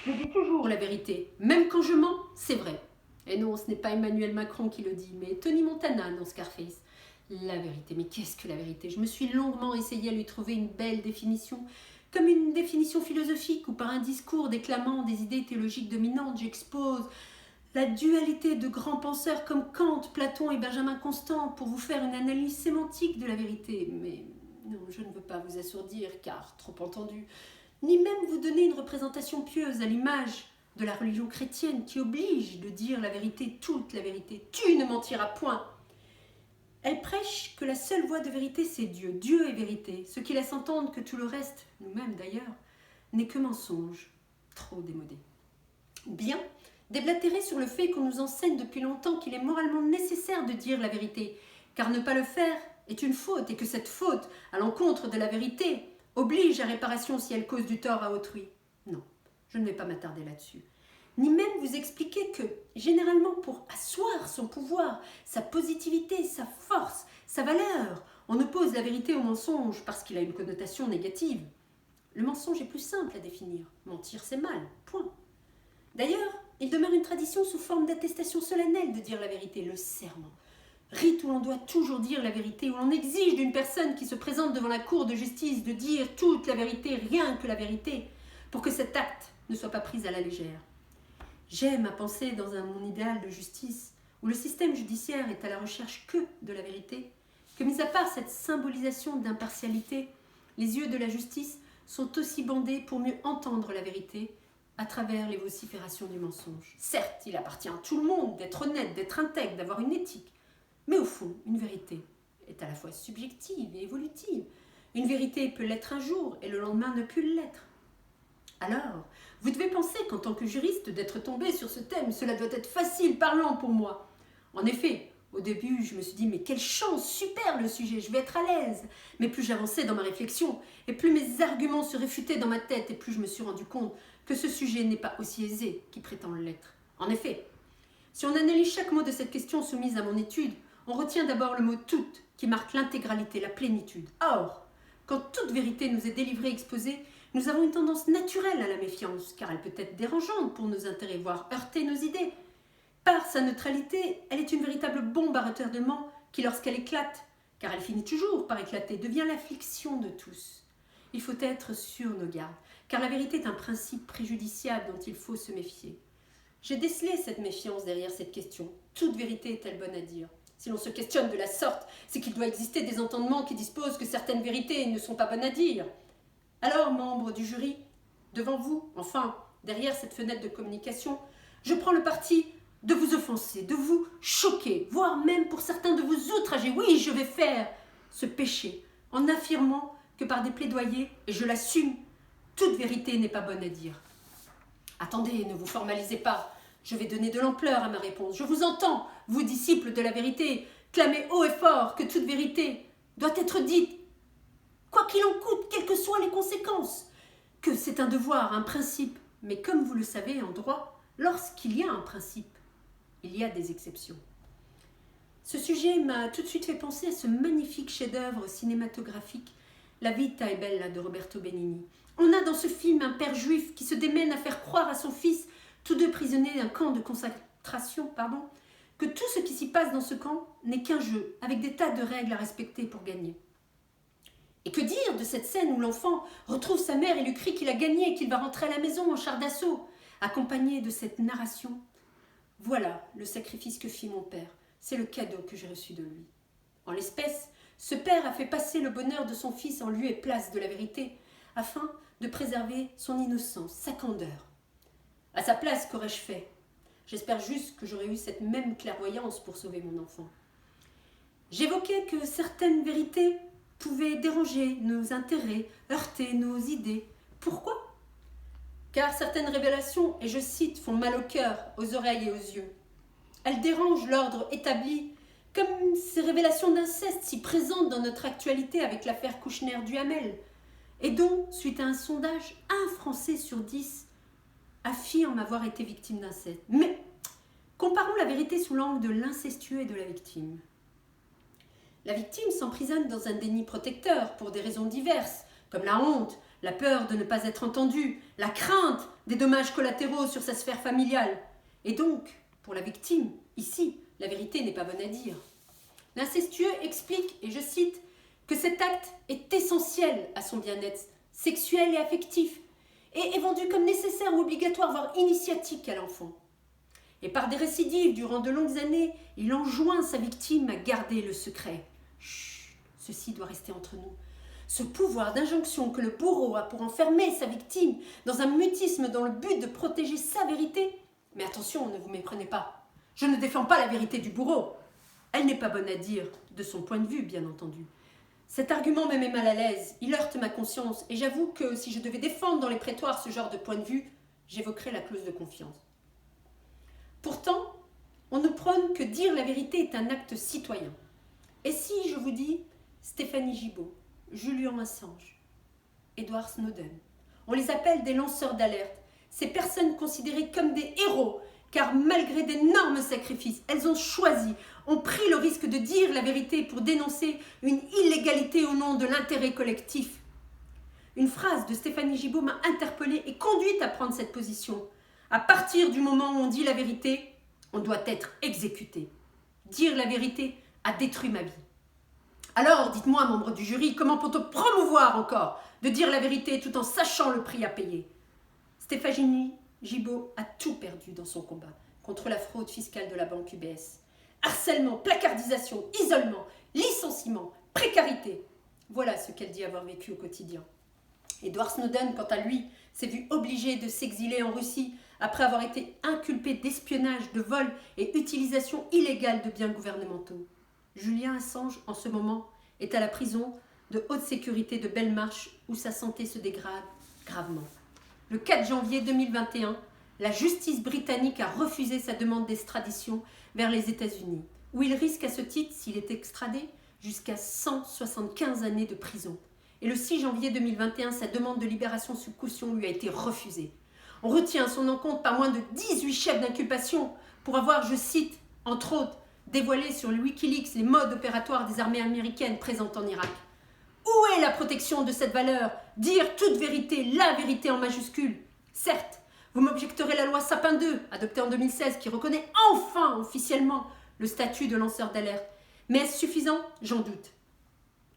Je dis toujours la vérité, même quand je mens, c'est vrai. Et non, ce n'est pas Emmanuel Macron qui le dit, mais Tony Montana dans Scarface. La vérité, mais qu'est-ce que la vérité? Je me suis longuement essayé à lui trouver une belle définition, comme une définition philosophique ou par un discours déclamant des idées théologiques dominantes, j'expose la dualité de grands penseurs comme Kant, Platon et Benjamin Constant pour vous faire une analyse sémantique de la vérité. Mais non, je ne veux pas vous assourdir, car trop entendu, ni même vous donner une représentation pieuse à l'image de la religion chrétienne qui oblige de dire la vérité, toute la vérité. Tu ne mentiras point. Elle prêche que la seule voie de vérité, c'est Dieu. Dieu est vérité, ce qui laisse entendre que tout le reste, nous-mêmes d'ailleurs, n'est que mensonge, trop démodé. Ou bien déblatérer sur le fait qu'on nous enseigne depuis longtemps qu'il est moralement nécessaire de dire la vérité, car ne pas le faire est une faute, et que cette faute, à l'encontre de la vérité, oblige à réparation si elle cause du tort à autrui. Non, je ne vais pas m'attarder là-dessus. Ni même vous expliquer que, généralement, pour asseoir son pouvoir, sa positivité, sa force, sa valeur, on oppose la vérité au mensonge parce qu'il a une connotation négative. Le mensonge est plus simple à définir. Mentir, c'est mal. Point. D'ailleurs, il demeure une tradition sous forme d'attestation solennelle de dire la vérité, le serment. Rite où l'on doit toujours dire la vérité, où l'on exige d'une personne qui se présente devant la cour de justice de dire toute la vérité, rien que la vérité, pour que cet acte ne soit pas pris à la légère. J'aime à penser dans un monde idéal de justice, où le système judiciaire est à la recherche que de la vérité, que mis à part cette symbolisation d'impartialité, les yeux de la justice sont aussi bandés pour mieux entendre la vérité, à travers les vociférations du mensonge. Certes, il appartient à tout le monde d'être honnête, d'être intègre, d'avoir une éthique. Mais au fond, une vérité est à la fois subjective et évolutive. Une vérité peut l'être un jour et le lendemain ne plus l'être. Alors, vous devez penser qu'en tant que juriste, d'être tombé sur ce thème, cela doit être facile parlant pour moi. En effet, au début, je me suis dit, mais quelle chance, super le sujet, je vais être à l'aise. Mais plus j'avançais dans ma réflexion, et plus mes arguments se réfutaient dans ma tête, et plus je me suis rendu compte que ce sujet n'est pas aussi aisé qu'il prétend l'être. En effet, si on analyse chaque mot de cette question soumise à mon étude, on retient d'abord le mot « toute » qui marque l'intégralité, la plénitude. Or, quand toute vérité nous est délivrée, exposée, nous avons une tendance naturelle à la méfiance, car elle peut être dérangeante pour nos intérêts, voire heurter nos idées. Par sa neutralité, elle est une véritable bombe à retardement qui, lorsqu'elle éclate, car elle finit toujours par éclater, devient l'affliction de tous. Il faut être sur nos gardes, car la vérité est un principe préjudiciable dont il faut se méfier. J'ai décelé cette méfiance derrière cette question. Toute vérité est-elle bonne à dire? Si l'on se questionne de la sorte, c'est qu'il doit exister des entendements qui disposent que certaines vérités ne sont pas bonnes à dire. Alors, membres du jury, devant vous, enfin, derrière cette fenêtre de communication, je prends le parti de vous offenser, de vous choquer, voire même pour certains de vous outrager. Oui, je vais faire ce péché en affirmant que par des plaidoyers, et je l'assume, toute vérité n'est pas bonne à dire. Attendez, ne vous formalisez pas. Je vais donner de l'ampleur à ma réponse. Je vous entends, vous disciples de la vérité, clamer haut et fort que toute vérité doit être dite, quoi qu'il en coûte, quelles que soient les conséquences, que c'est un devoir, un principe. Mais comme vous le savez en droit, lorsqu'il y a un principe, il y a des exceptions. Ce sujet m'a tout de suite fait penser à ce magnifique chef-d'œuvre cinématographique, La Vita è Bella de Roberto Benigni. On a dans ce film un père juif qui se démène à faire croire à son fils, tous deux prisonniers d'un camp de concentration, que tout ce qui s'y passe dans ce camp n'est qu'un jeu, avec des tas de règles à respecter pour gagner. Et que dire de cette scène où l'enfant retrouve sa mère et lui crie qu'il a gagné et qu'il va rentrer à la maison en char d'assaut, accompagné de cette narration? Voilà le sacrifice que fit mon père, c'est le cadeau que j'ai reçu de lui. En l'espèce, ce père a fait passer le bonheur de son fils en lieu et place de la vérité, afin de préserver son innocence, sa candeur. À sa place, qu'aurais-je fait? J'espère juste que j'aurais eu cette même clairvoyance pour sauver mon enfant. J'évoquais que certaines vérités pouvaient déranger nos intérêts, heurter nos idées. Pourquoi? Car certaines révélations, et je cite, font mal au cœur, aux oreilles et aux yeux. Elles dérangent l'ordre établi, comme ces révélations d'inceste si présentes dans notre actualité avec l'affaire Kouchner-Duhamel, et dont, suite à un sondage, 1 Français sur 10 affirme avoir été victime d'inceste. Mais comparons la vérité sous l'angle de l'incestueux et de la victime. La victime s'emprisonne dans un déni protecteur pour des raisons diverses, comme la honte, la peur de ne pas être entendu, la crainte des dommages collatéraux sur sa sphère familiale. Et donc, pour la victime, ici, la vérité n'est pas bonne à dire. L'incestueux explique, et je cite, que cet acte est essentiel à son bien-être sexuel et affectif, et est vendu comme nécessaire ou obligatoire, voire initiatique à l'enfant. Et par des récidives durant de longues années, il enjoint sa victime à garder le secret. Chut, ceci doit rester entre nous. Ce pouvoir d'injonction que le bourreau a pour enfermer sa victime dans un mutisme dans le but de protéger sa vérité. Mais attention, ne vous méprenez pas. Je ne défends pas la vérité du bourreau. Elle n'est pas bonne à dire, de son point de vue, bien entendu. Cet argument me met mal à l'aise, il heurte ma conscience, et j'avoue que si je devais défendre dans les prétoires ce genre de point de vue, j'évoquerais la clause de confiance. Pourtant, on ne prône que dire la vérité est un acte citoyen. Et si je vous dis Stéphanie Gibault, Julian Assange, Edward Snowden, on les appelle des lanceurs d'alerte, ces personnes considérées comme des héros, car malgré d'énormes sacrifices, elles ont choisi, ont pris le risque de dire la vérité pour dénoncer une illégalité au nom de l'intérêt collectif. Une phrase de Stéphanie Gibault m'a interpellée et conduite à prendre cette position. À partir du moment où on dit la vérité, on doit être exécuté. Dire la vérité a détruit ma vie. Alors, dites-moi, membres du jury, comment peut-on promouvoir encore de dire la vérité tout en sachant le prix à payer? Stéphanie Gibault a tout perdu dans son combat contre la fraude fiscale de la banque UBS. Harcèlement, placardisation, isolement, licenciement, précarité. Voilà ce qu'elle dit avoir vécu au quotidien. Edward Snowden, quant à lui, s'est vu obligé de s'exiler en Russie après avoir été inculpé d'espionnage, de vol et utilisation illégale de biens gouvernementaux. Julian Assange, en ce moment, est à la prison de haute sécurité de Belmarsh où sa santé se dégrade gravement. Le 4 janvier 2021, la justice britannique a refusé sa demande d'extradition vers les États-Unis, où il risque à ce titre, s'il est extradé, jusqu'à 175 années de prison. Et le 6 janvier 2021, sa demande de libération sous caution lui a été refusée. On retient à son encontre pas moins de 18 chefs d'inculpation pour avoir, je cite, entre autres, dévoilé sur le Wikileaks les modes opératoires des armées américaines présentes en Irak. Où est la protection de cette valeur? Dire toute vérité, la vérité en majuscule. Certes, vous m'objecterez la loi Sapin 2, adoptée en 2016, qui reconnaît enfin officiellement le statut de lanceur d'alerte. Mais est-ce suffisant? J'en doute.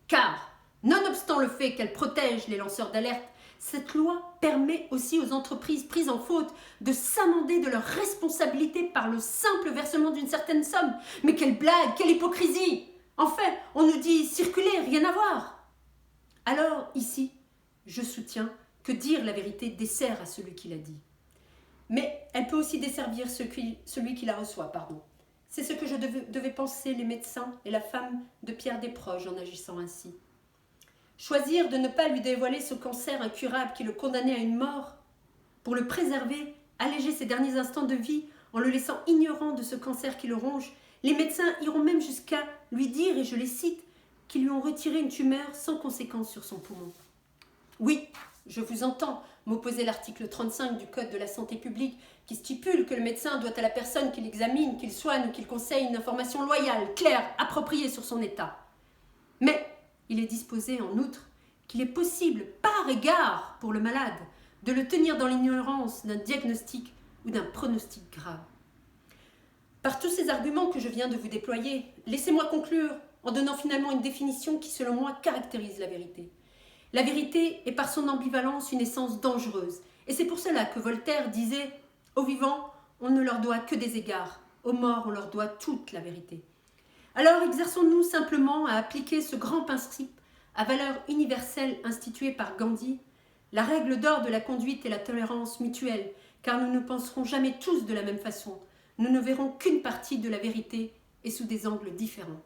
Car, nonobstant le fait qu'elle protège les lanceurs d'alerte, cette loi permet aussi aux entreprises prises en faute de s'amender de leurs responsabilités par le simple versement d'une certaine somme. Mais quelle blague, quelle hypocrisie! Enfin, on nous dit circuler, rien à voir. Alors, ici, je soutiens que dire la vérité dessert à celui qui l'a dit. Mais elle peut aussi desservir celui qui la reçoit, C'est ce que je devais penser les médecins et la femme de Pierre Desproges en agissant ainsi. Choisir de ne pas lui dévoiler ce cancer incurable qui le condamnait à une mort, pour le préserver, alléger ses derniers instants de vie en le laissant ignorant de ce cancer qui le ronge, les médecins iront même jusqu'à lui dire, et je les cite, qu'ils lui ont retiré une tumeur sans conséquence sur son poumon. Oui, je vous entends m'opposer l'article 35 du Code de la santé publique qui stipule que le médecin doit à la personne qu'il examine, qu'il soigne ou qu'il conseille une information loyale, claire, appropriée sur son état. Mais il est disposé en outre qu'il est possible, par égard pour le malade, de le tenir dans l'ignorance d'un diagnostic ou d'un pronostic grave. Par tous ces arguments que je viens de vous déployer, laissez-moi conclure en donnant finalement une définition qui, selon moi, caractérise la vérité. La vérité est par son ambivalence une essence dangereuse. Et c'est pour cela que Voltaire disait « Aux vivants, on ne leur doit que des égards. Aux morts, on leur doit toute la vérité. » Alors exerçons-nous simplement à appliquer ce grand principe à valeur universelle institué par Gandhi, la règle d'or de la conduite et la tolérance mutuelle, car nous ne penserons jamais tous de la même façon. Nous ne verrons qu'une partie de la vérité et sous des angles différents.